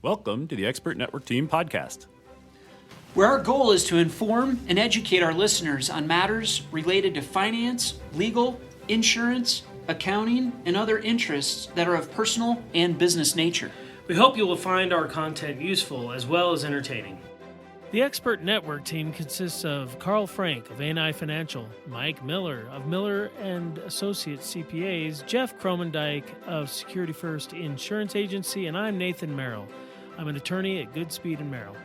Welcome to the Expert Network Team podcast, where our goal is to inform and educate our listeners on matters related to finance, legal, insurance, accounting, and other interests that are of personal and business nature. We hope you will find our content useful as well as entertaining. The Expert Network Team consists of Carl Frank of A&I Financial, Mike Miller of Miller & Associates CPAs, Jeff Kromendijk of Security First Insurance Agency, and I'm Nathan Merrill. I'm an attorney at Goodspeed & Merrill.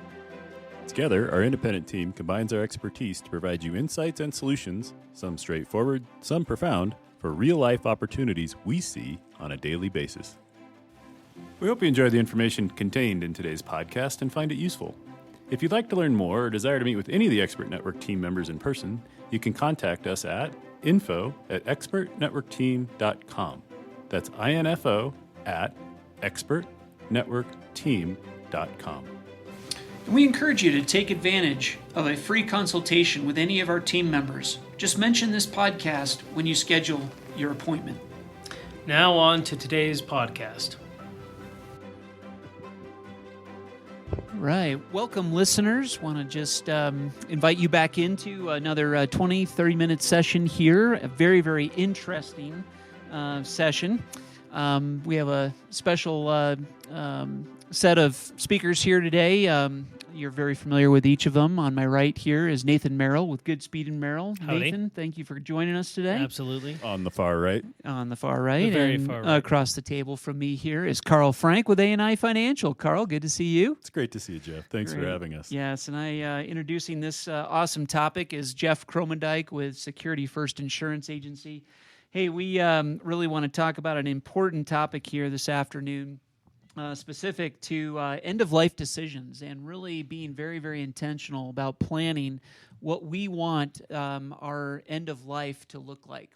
Together, our independent team combines our expertise to provide you insights and solutions, some straightforward, some profound, for real-life opportunities we see on a daily basis. We hope you enjoy the information contained in today's podcast and find it useful. If you'd like to learn more or desire to meet with any of the Expert Network team members in person, you can contact us at info@expertnetworkteam.com. That's info@expertnetworkteam.com. And we encourage you to take advantage of a free consultation with any of our team members. Just mention this podcast when you schedule your appointment. Now on to today's podcast. Right. Welcome, listeners. Want to just invite you back into another 20, 30-minute session here. A very, very interesting session. We have a special set of speakers here today. You're very familiar with each of them. On my right here is Nathan Merrill with Goodspeed & Merrill. Howdy. Nathan, thank you for joining us today. Absolutely. On the far right. On the far right. The very and far right. Across the table from me here is Carl Frank with A&I Financial. Carl, good to see you. It's great to see you, Jeff. Thanks for having us. Yes, and I introducing this awesome topic is Jeff Kromendijk with Security First Insurance Agency. Hey, we really want to talk about an important topic here this afternoon, specific to end-of-life decisions and really being very, very intentional about planning what we want our end-of-life to look like.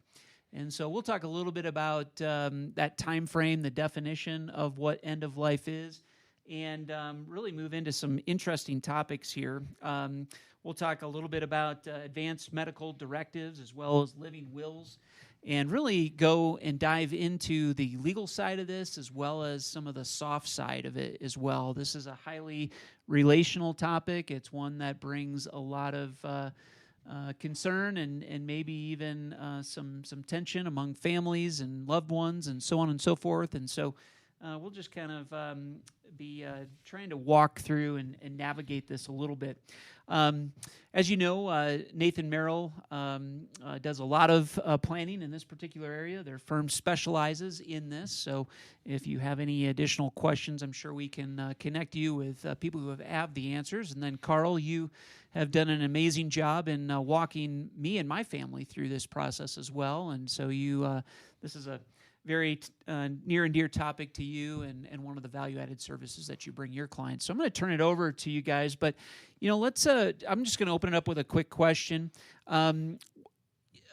And so we'll talk a little bit about that time frame, the definition of what end-of-life is, and really move into some interesting topics here. We'll talk a little bit about advanced medical directives as well as living wills, and really go and dive into the legal side of this as well as some of the soft side of it as well. This is a highly relational topic. It's one that brings a lot of concern and maybe even some tension among families and loved ones and so on and so forth. And so we'll just kind of be trying to walk through and navigate this a little bit. As you know, Nathan Merrill does a lot of planning in this particular area. Their firm specializes in this. So if you have any additional questions, I'm sure we can connect you with people who have the answers. And then, Carl, you have done an amazing job in walking me and my family through this process as well. And so this is a very near and dear topic to you and one of the value-added services that you bring your clients. So I'm going to turn it over to you guys, but let's. I'm just going to open it up with a quick question.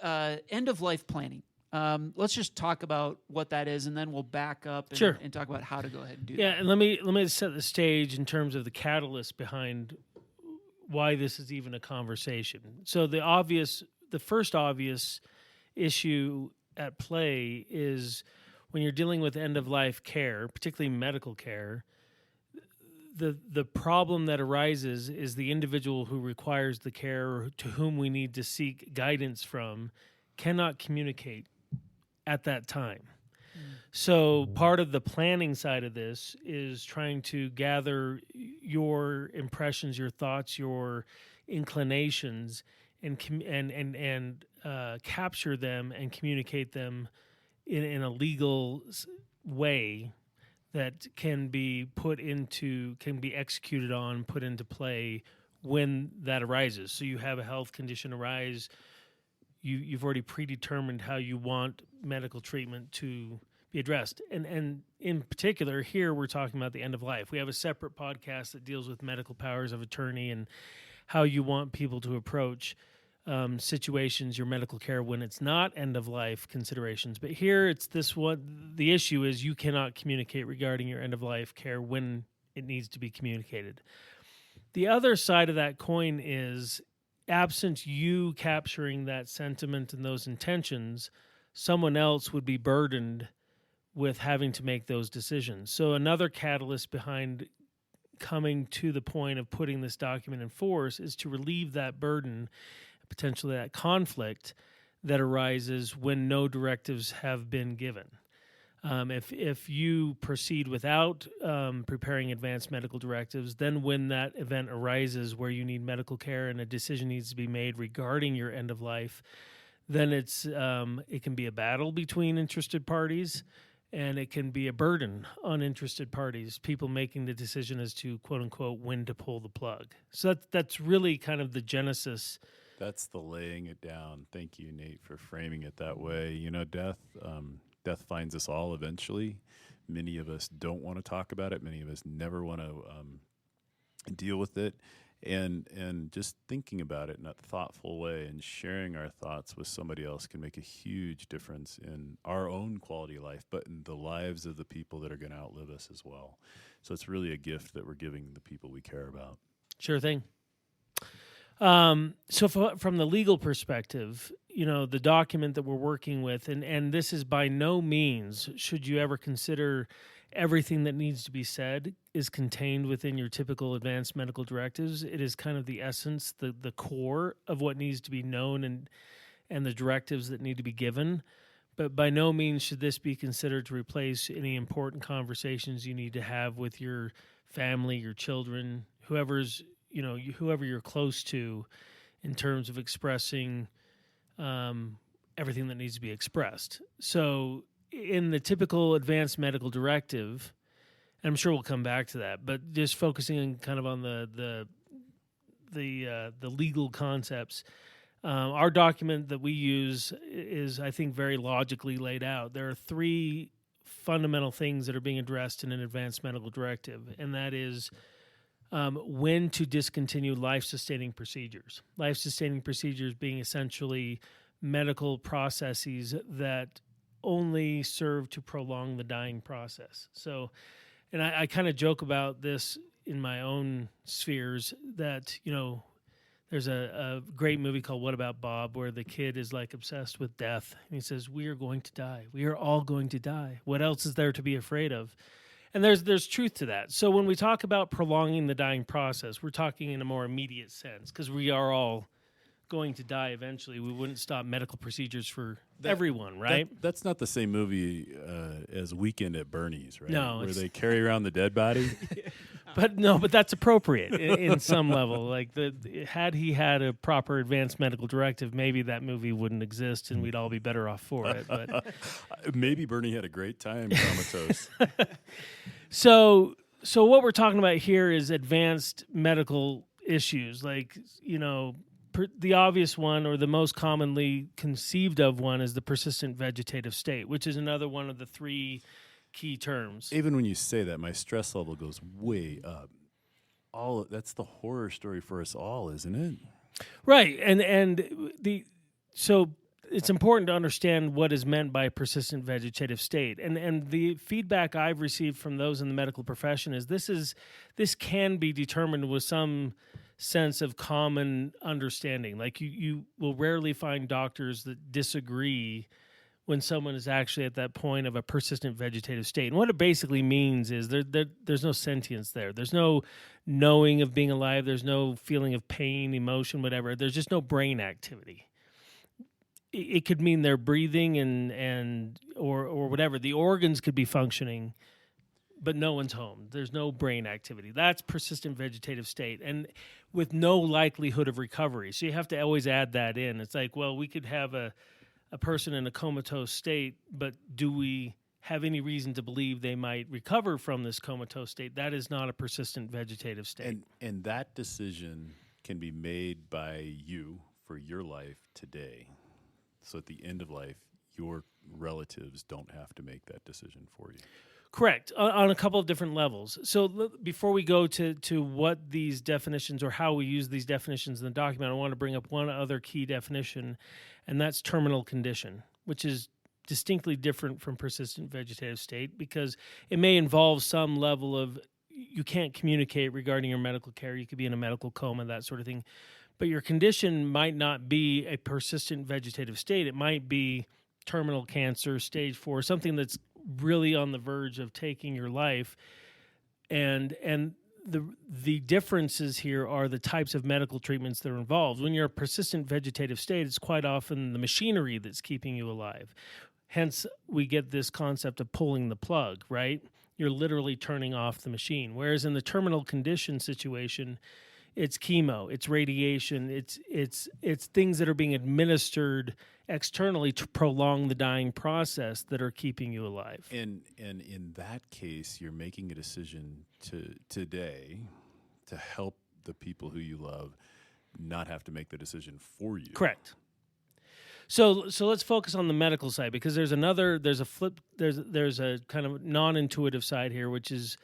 End-of-life planning. Let's just talk about what that is, and then we'll back up and talk about how to go ahead and do that. Yeah, and let me set the stage in terms of the catalyst behind why this is even a conversation. So the first obvious issue at play is when you're dealing with end-of-life care, particularly medical care, the problem that arises is the individual who requires the care or to whom we need to seek guidance from cannot communicate at that time. So part of the planning side of this is trying to gather your impressions, your thoughts, your inclinations, and capture them and communicate them in a legal way that can be executed on, put into play when that arises. So you have a health condition arise, you've already predetermined how you want medical treatment to be addressed. And in particular, here we're talking about the end of life. We have a separate podcast that deals with medical powers of attorney and how you want people to approach situations, your medical care, when it's not end-of-life considerations. But here it's this one. The issue is you cannot communicate regarding your end-of-life care when it needs to be communicated. The other side of that coin is, absent you capturing that sentiment and those intentions, someone else would be burdened with having to make those decisions. So another catalyst behind coming to the point of putting this document in force is to relieve that burden, potentially that conflict that arises when no directives have been given. If you proceed without preparing advanced medical directives, then when that event arises where you need medical care and a decision needs to be made regarding your end of life, then it can be a battle between interested parties, and it can be a burden on interested parties, people making the decision as to, quote unquote, when to pull the plug. So that's really kind of the genesis. That's the laying it down. Thank you, Nate, for framing it that way. Death finds us all eventually. Many of us don't want to talk about it. Many of us never want to deal with it. And just thinking about it in a thoughtful way and sharing our thoughts with somebody else can make a huge difference in our own quality of life, but in the lives of the people that are going to outlive us as well. So it's really a gift that we're giving the people we care about. Sure thing. From the legal perspective, the document that we're working with, and this is by no means, should you ever consider everything that needs to be said is contained within your typical advanced medical directives. It is kind of the essence, the core of what needs to be known and the directives that need to be given. But by no means should this be considered to replace any important conversations you need to have with your family, your children, whoever you're close to, in terms of expressing everything that needs to be expressed. So in the typical advanced medical directive, and I'm sure we'll come back to that, but just focusing kind of on the legal concepts, our document that we use is, I think, very logically laid out. There are three fundamental things that are being addressed in an advanced medical directive, and that is when to discontinue life-sustaining procedures. Life-sustaining procedures being essentially medical processes that only serve to prolong the dying process. So, and I kind of joke about this in my own spheres that, there's a great movie called What About Bob, where the kid is like obsessed with death. And he says, we are going to die. We are all going to die. What else is there to be afraid of? And there's truth to that. So when we talk about prolonging the dying process, we're talking in a more immediate sense, because we are all going to die eventually. We wouldn't stop medical procedures for everyone, right? That's not the same movie as Weekend at Bernie's, right? No. Where they carry around the dead body. But that's appropriate in some level. Like had he had a proper advanced medical directive, maybe that movie wouldn't exist and we'd all be better off for it. But maybe Bernie had a great time comatose. So what we're talking about here is advanced medical issues, like, the obvious one, or the most commonly conceived of one, is the persistent vegetative state, which is another one of the three key terms. Even when you say that, my stress level goes way up. That's the horror story for us all, isn't it? Right, so it's important to understand what is meant by persistent vegetative state, and the feedback I've received from those in the medical profession is this can be determined with some sense of common understanding. Like you will rarely find doctors that disagree when someone is actually at that point of a persistent vegetative state. And what it basically means is there's no sentience there. There's no knowing of being alive. There's no feeling of pain, emotion, whatever. There's just no brain activity. It could mean they're breathing or whatever. The organs could be functioning, but no one's home. There's no brain activity. That's persistent vegetative state, and with no likelihood of recovery. So you have to always add that in. It's like, well, we could have a person in a comatose state, but do we have any reason to believe they might recover from this comatose state? That is not a persistent vegetative state. And that decision can be made by you for your life today. So at the end of life, your relatives don't have to make that decision for you. Correct, on a couple of different levels. So before we go to what these definitions or how we use these definitions in the document, I want to bring up one other key definition, and that's terminal condition, which is distinctly different from persistent vegetative state because it may involve some level of you can't communicate regarding your medical care. You could be in a medical coma, that sort of thing. But your condition might not be a persistent vegetative state. It might be terminal cancer, stage 4, something that's really on the verge of taking your life. And the differences here are the types of medical treatments that are involved. When you're a persistent vegetative state, it's quite often the machinery that's keeping you alive. Hence, we get this concept of pulling the plug, right? You're literally turning off the machine. Whereas in the terminal condition situation, it's chemo, it's radiation, it's things that are being administered externally to prolong the dying process that are keeping you alive. And in that case, you're making a decision today to help the people who you love not have to make the decision for you. Correct. So let's focus on the medical side, because there's a kind of non-intuitive side here, which is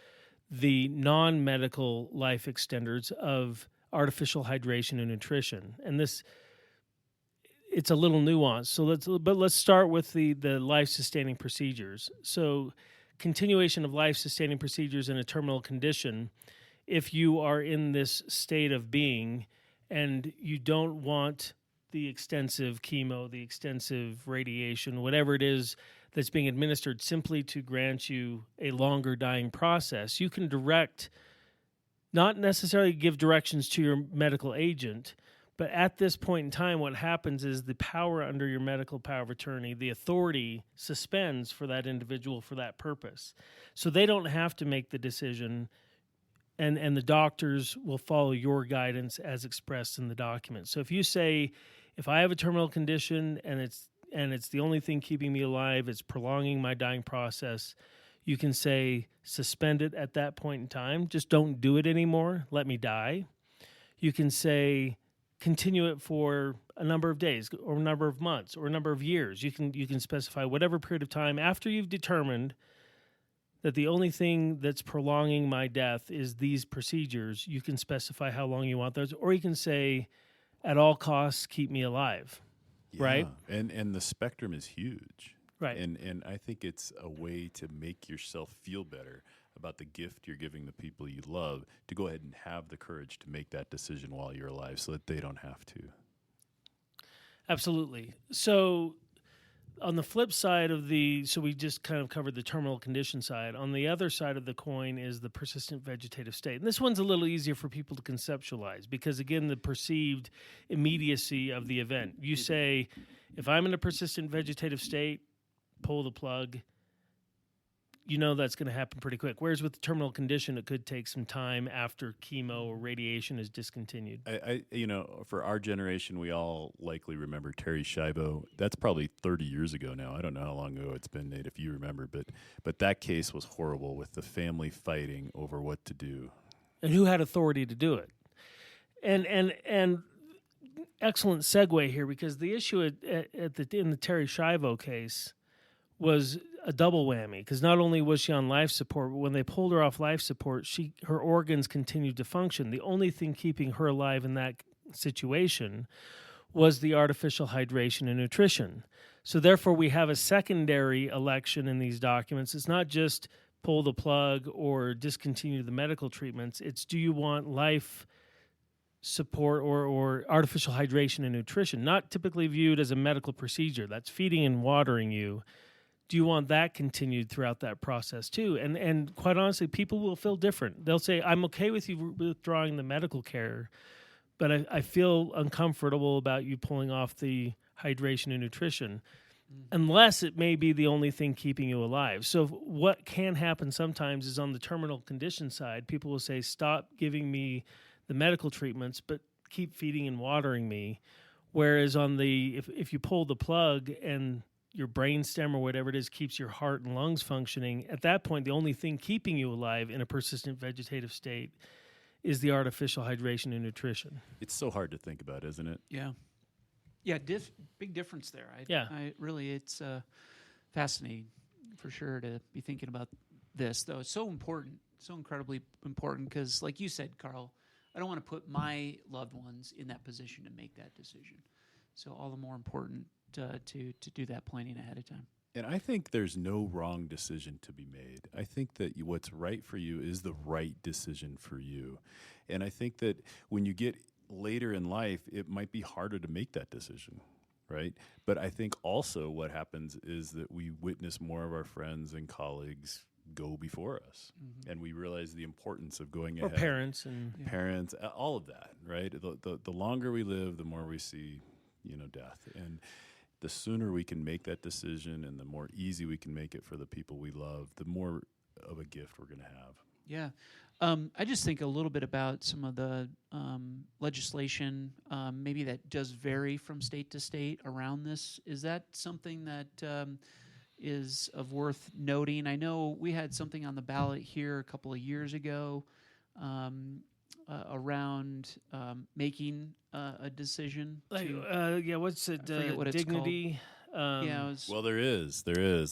the non-medical life extenders of artificial hydration and nutrition. And it's a little nuanced. So let's start with the life-sustaining procedures. So continuation of life-sustaining procedures in a terminal condition, if you are in this state of being and you don't want the extensive chemo, the extensive radiation, whatever it is that's being administered simply to grant you a longer dying process, you can direct, not necessarily give directions to your medical agent, but at this point in time, what happens is the power under your medical power of attorney, the authority suspends for that individual for that purpose. So they don't have to make the decision, and the doctors will follow your guidance as expressed in the document. So if you say, if I have a terminal condition and it's the only thing keeping me alive, it's prolonging my dying process, you can say suspend it at that point in time. Just don't do it anymore. Let me die. You can say continue it for a number of days or a number of months or a number of years. You can specify whatever period of time after you've determined that the only thing that's prolonging my death is these procedures. You can specify how long you want those, or you can say at all costs keep me alive. Yeah. Right? And the spectrum is huge. Right. And I think it's a way to make yourself feel better about the gift you're giving the people you love, to go ahead and have the courage to make that decision while you're alive so that they don't have to. Absolutely. So on the flip side of so we just kind of covered the terminal condition side. On the other side of the coin is the persistent vegetative state. And this one's a little easier for people to conceptualize because, again, the perceived immediacy of the event. You say, if I'm in a persistent vegetative state, pull the plug, you know that's going to happen pretty quick. Whereas with the terminal condition, it could take some time after chemo or radiation is discontinued. I for our generation, we all likely remember Terry Schiavo. That's probably 30 years ago now. I don't know how long ago it's been, Nate, if you remember, but that case was horrible with the family fighting over what to do. And who had authority to do it? And excellent segue here, because the issue in the Terry Schiavo case was a double whammy, because not only was she on life support, but when they pulled her off life support, her organs continued to function. The only thing keeping her alive in that situation was the artificial hydration and nutrition. So therefore, we have a secondary election in these documents. It's not just pull the plug or discontinue the medical treatments. It's, do you want life support or artificial hydration and nutrition, not typically viewed as a medical procedure. That's feeding and watering you. Do you want that continued throughout that process too? And quite honestly, people will feel different. They'll say, I'm okay with you withdrawing the medical care, but I feel uncomfortable about you pulling off the hydration and nutrition, unless it may be the only thing keeping you alive. So what can happen sometimes is on the terminal condition side, people will say, stop giving me the medical treatments, but keep feeding and watering me. Whereas on if you pull the plug and your brainstem or whatever it is keeps your heart and lungs functioning, at that point, the only thing keeping you alive in a persistent vegetative state is the artificial hydration and nutrition. It's so hard to think about, isn't it? Yeah. Big difference there. It's fascinating for sure to be thinking about this, though. It's so important, so incredibly important, because like you said, Carl, I don't want to put my loved ones in that position to make that decision. So all the more important to do that planning ahead of time. And I think there's no wrong decision to be made. I think that what's right for you is the right decision for you. And I think that when you get later in life, it might be harder to make that decision, right? But I think also what happens is that we witness more of our friends and colleagues go before us, and we realize the importance of going or ahead. parents and Parents, all of that, right? The longer we live, the more we see, death, and the sooner we can make that decision, and the more easy we can make it for the people we love, the more of a gift we're going to have. Yeah. I just think a little bit about some of the legislation, maybe that does vary from state to state around this. Is that something that is of worth noting? I know we had something on the ballot here a couple of years ago around making a decision. What's it? I forget what it's Dignity. Well, there is.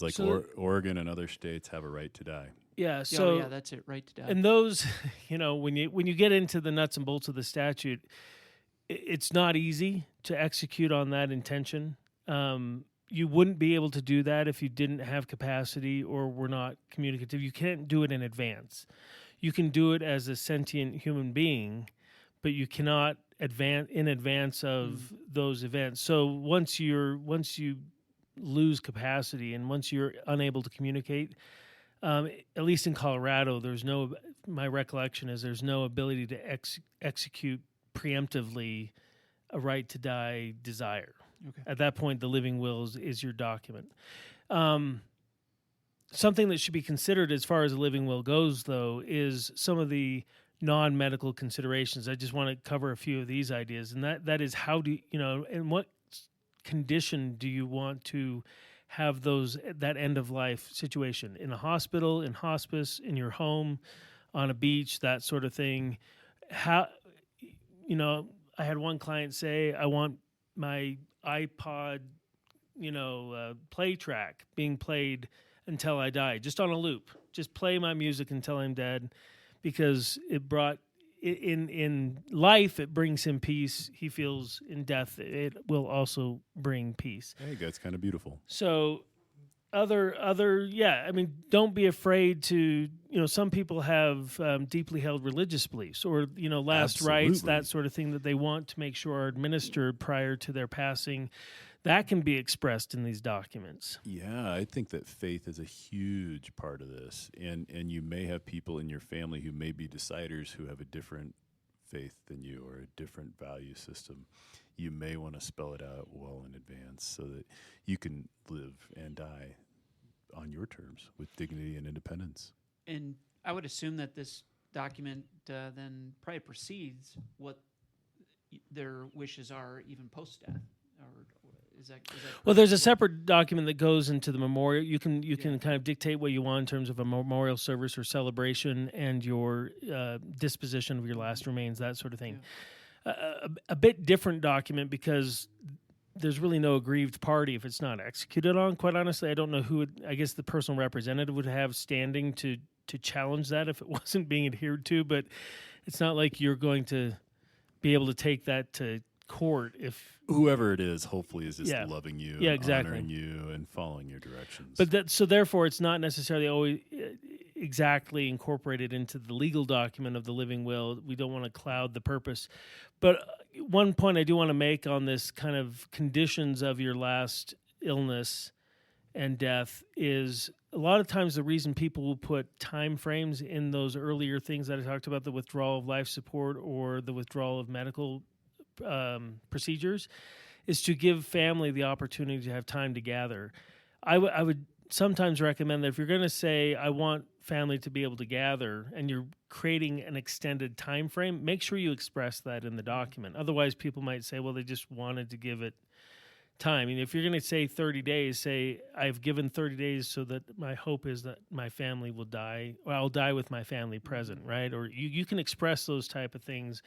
Like So- Oregon and other states have a right to die. Yeah. So that's it. Right to die. and those, when you get into the nuts and bolts of the statute, it's not easy to execute on that intention. You wouldn't be able to do that if you didn't have capacity or were not communicative. You can't do it in advance. You can do it as a sentient human being, but you cannot advance of those events. So once you lose capacity and once you're unable to communicate, at least in Colorado, my recollection is there's no ability to execute preemptively a right to die desire. Okay. At that point, the living will is your document. Something that should be considered as far as a living will goes, though, is some of the non-medical considerations. I just want to cover a few of these ideas, and that is how do in what condition do you want to have that end of life situation? In a hospital, in hospice, in your home, on a beach, that sort of thing. How I had one client say, I want my iPod, play track being played until I die, just on a loop. Just play my music until I'm dead, because it brought in life it brings him peace. He feels in death it will also bring peace. Hey, that's kind of beautiful. So don't be afraid to, some people have deeply held religious beliefs or, last Absolutely. rites, that sort of thing that they want to make sure are administered prior to their passing. That can be expressed in these documents. Yeah, I think that faith is a huge part of this. And you may have people in your family who may be deciders who have a different faith than you or a different value system. You may want to spell it out well in advance so that you can live and die on your terms with dignity and independence. And I would assume that this document then probably precedes what their wishes are even post-death. Or is that well, there's a separate document that goes into the memorial. You can kind of dictate what you want in terms of a memorial service or celebration and your disposition of your last remains, that sort of thing. Yeah. A bit different document because there's really no aggrieved party if it's not executed on. Quite honestly, I don't know who I guess the personal representative would have standing to challenge that if it wasn't being adhered to, but it's not like you're going to be able to take that to court if whoever it is hopefully is just Yeah. loving you, Yeah, and exactly. honoring you, and following your directions. But so therefore it's not necessarily always exactly incorporated into the legal document of the living will. We don't want to cloud the purpose. But one point I do want to make on this kind of conditions of your last illness and death is a lot of times the reason people will put time frames in those earlier things that I talked about, the withdrawal of life support or the withdrawal of medical procedures, is to give family the opportunity to have time to gather. I would sometimes recommend that if you're going to say, I want family to be able to gather, and you're creating an extended time frame, make sure you express that in the document. Otherwise, people might say, well, they just wanted to give it time. And if you're going to say 30 days, say, I've given 30 days so that my hope is that my family will die, or I'll die with my family present, right? Or you can express those type of things.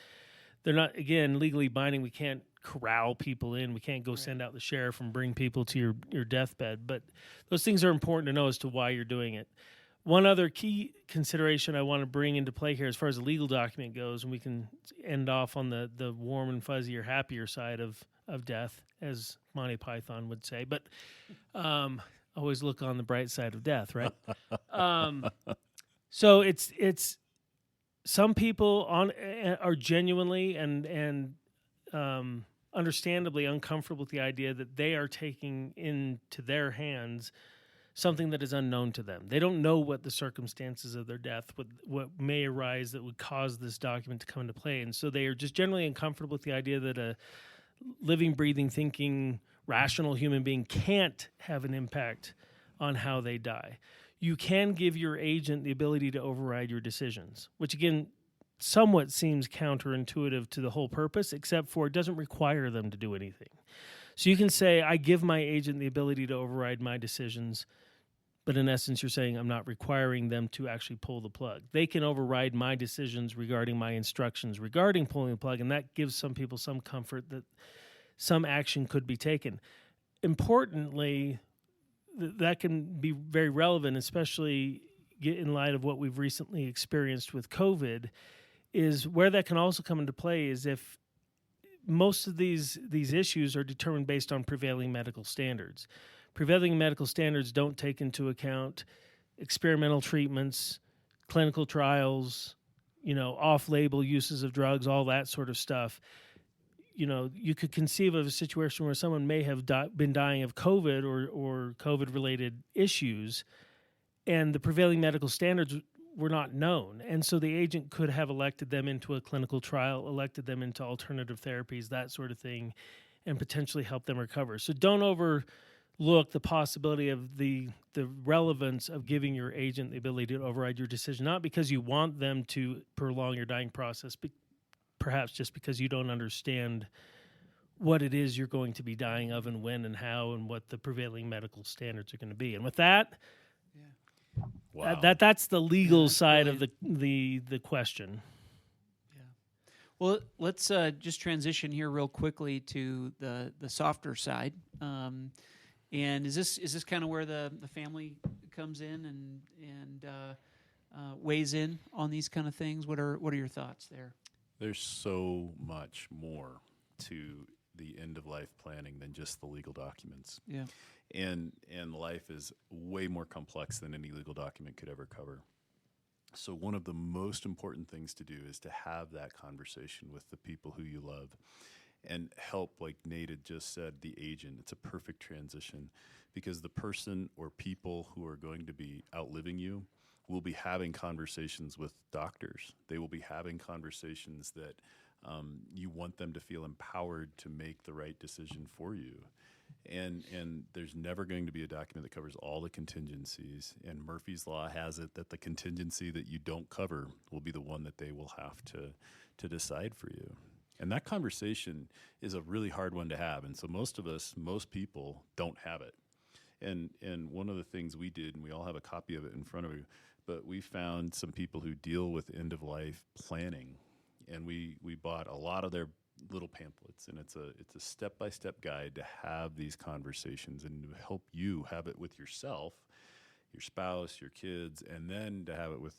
They're not, again, legally binding. We can't corral people in. We can't go send out the sheriff and bring people to your deathbed. But those things are important to know as to why you're doing it. One other key consideration I want to bring into play here as far as the legal document goes, and we can end off on the warm and fuzzy or happier side of death, as Monty Python would say. But always look on the bright side of death, right? So it's some people are genuinely and understandably uncomfortable with the idea that they are taking into their hands something that is unknown to them. They don't know what the circumstances of their death, what may arise that would cause this document to come into play. And so they are just generally uncomfortable with the idea that a living, breathing, thinking, rational human being can't have an impact on how they die. You can give your agent the ability to override your decisions, which again, somewhat seems counterintuitive to the whole purpose, except for it doesn't require them to do anything. So you can say, I give my agent the ability to override my decisions, but in essence, you're saying I'm not requiring them to actually pull the plug. They can override my decisions regarding my instructions regarding pulling the plug, and that gives some people some comfort that some action could be taken. Importantly, that can be very relevant, especially in light of what we've recently experienced with COVID, is where that can also come into play is if most of these issues are determined based on prevailing medical standards. Prevailing medical standards don't take into account experimental treatments, clinical trials, off-label uses of drugs, all that sort of stuff. You could conceive of a situation where someone may have been dying of COVID or COVID-related issues, and the prevailing medical standards were not known. And so the agent could have elected them into a clinical trial, elected them into alternative therapies, that sort of thing, and potentially help them recover. So don't overlook the possibility of the relevance of giving your agent the ability to override your decision, not because you want them to prolong your dying process, but perhaps just because you don't understand what it is you're going to be dying of and when and how and what the prevailing medical standards are going to be. And with that, Wow. That's the legal side brilliant. of the question. Yeah. Well, let's just transition here real quickly to the softer side. And is this kind of where the family comes in and weighs in on these kind of things? What are your thoughts there? There's so much more to the end of life planning than just the legal documents. Yeah. And life is way more complex than any legal document could ever cover. So one of the most important things to do is to have that conversation with the people who you love and help, like Nate had just said, the agent. It's a perfect transition because the person or people who are going to be outliving you will be having conversations with doctors. They will be having conversations that you want them to feel empowered to make the right decision for you. And there's never going to be a document that covers all the contingencies. And Murphy's Law has it that the contingency that you don't cover will be the one that they will have to decide for you. And that conversation is a really hard one to have. And so most people don't have it. And one of the things we did, and we all have a copy of it in front of you, but we found some people who deal with end-of-life planning. And we bought a lot of their little pamphlets, and it's a step-by-step guide to have these conversations and to help you have it with yourself, your spouse, your kids, and then to have it with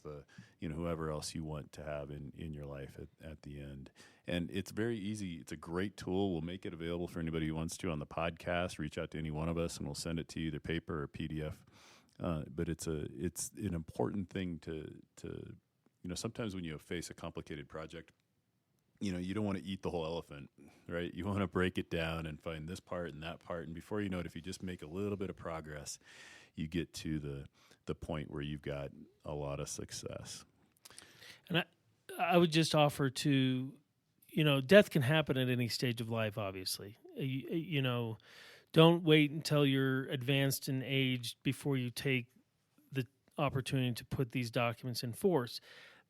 whoever else you want to have in your life at the end. And it's very easy. It's a great tool. We'll make it available for anybody who wants to on the podcast. Reach out to any one of us, and we'll send it to you, either paper or PDF. But it's an important thing to sometimes when you face a complicated project, you don't want to eat the whole elephant, right? You want to break it down and find this part and that part. And before you know it, if you just make a little bit of progress, you get to the point where you've got a lot of success. And I would just offer to, death can happen at any stage of life, obviously. Don't wait until you're advanced in age before you take the opportunity to put these documents in force.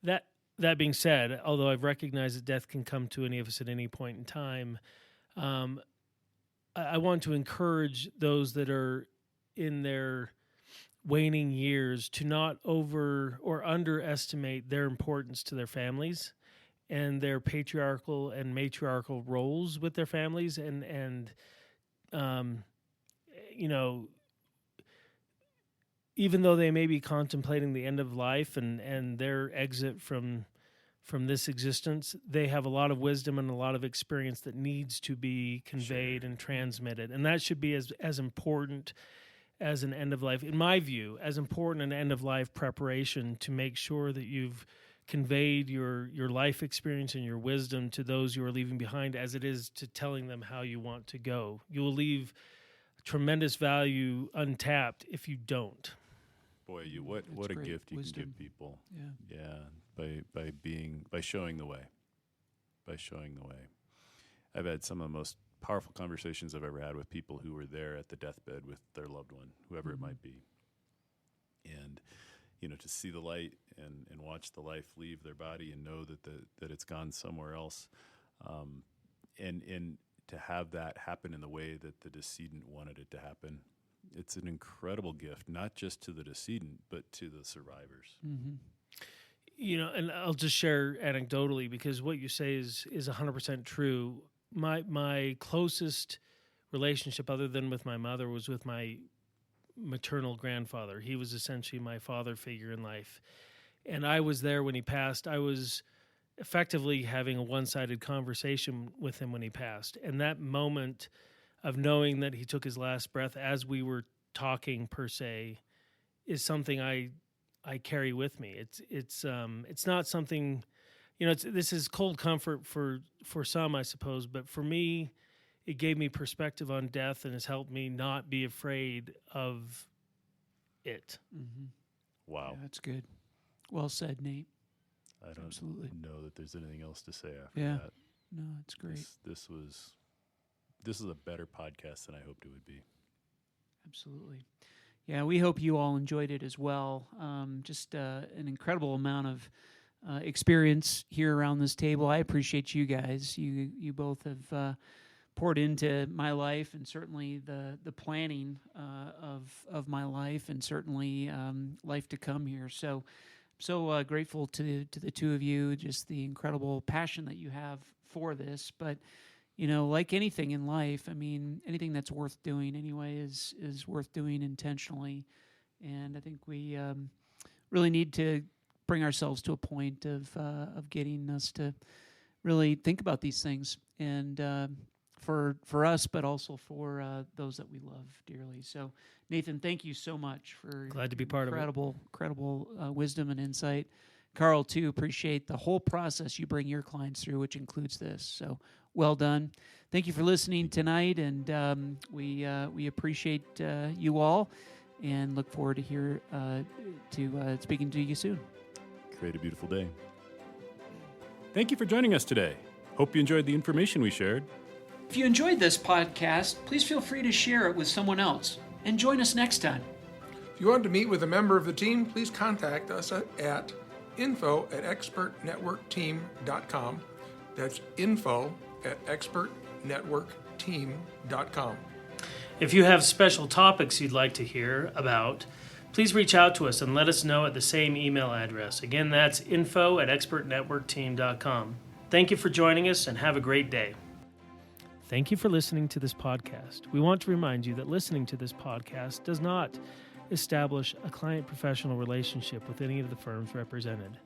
That being said, although I've recognized that death can come to any of us at any point in time, I want to encourage those that are in their waning years to not over or underestimate their importance to their families and their patriarchal and matriarchal roles with their families, and even though they may be contemplating the end of life and their exit from this existence, they have a lot of wisdom and a lot of experience that needs to be conveyed and transmitted. And that should be as important as an end of life, in my view, as important an end of life preparation to make sure that you've conveyed your life experience and your wisdom to those you are leaving behind as it is to telling them how you want to go. You will leave tremendous value untapped if you don't. Boy, what a great gift you wisdom. can give people. Yeah. By showing the way. By showing the way. I've had some of the most powerful conversations I've ever had with people who were there at the deathbed with their loved one, whoever it might be. And to see the light and watch the life leave their body and know that it's gone somewhere else, and to have that happen in the way that the decedent wanted it to happen, it's an incredible gift, not just to the decedent, but to the survivors. Mm-hmm. And I'll just share anecdotally, because what you say is 100% true. My closest relationship, other than with my mother, was with my maternal grandfather. He was essentially my father figure in life. And I was there when he passed. I was effectively having a one-sided conversation with him when he passed. And that moment of knowing that he took his last breath as we were talking, per se, is something I carry with me. It's not something, this is cold comfort for some, I suppose, but for me, it gave me perspective on death and has helped me not be afraid of it. Mm-hmm. Wow. Yeah, that's good. Well said, Nate. I don't Absolutely know that there's anything else to say after Yeah. that. No, it's great. This is a better podcast than I hoped it would be. Absolutely. Yeah, we hope you all enjoyed it as well. Just an incredible amount of experience here around this table. I appreciate you guys. You both have poured into my life, and certainly the planning of my life, and certainly life to come here. So grateful to the two of you, just the incredible passion that you have for this. But like anything in life, I mean, anything that's worth doing anyway is worth doing intentionally. And I think we really need to bring ourselves to a point of getting us to really think about these things, and for us, but also for those that we love dearly. So, Nathan, thank you so much for Glad to be part of it. Incredible wisdom and insight. Carl, too, appreciate the whole process you bring your clients through, which includes this. So, well done. Thank you for listening tonight, and we appreciate you all, and look forward to speaking to you soon. Create a beautiful day. Thank you for joining us today. Hope you enjoyed the information we shared. If you enjoyed this podcast, please feel free to share it with someone else, and join us next time. If you want to meet with a member of the team, please contact us at info@expertnetworkteam.com. That's info@expertnetworkteam.com. If you have special topics you'd like to hear about, please reach out to us and let us know at the same email address. Again, that's info@expertnetworkteam.com. Thank you for joining us, and have a great day. Thank you for listening to this podcast. We want to remind you that listening to this podcast does not establish a client-professional relationship with any of the firms represented,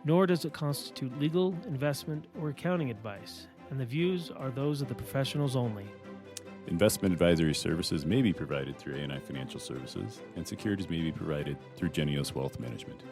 nor does it constitute legal, investment, or accounting advice, and the views are those of the professionals only. Investment advisory services may be provided through A&I Financial Services, and securities may be provided through Genios Wealth Management.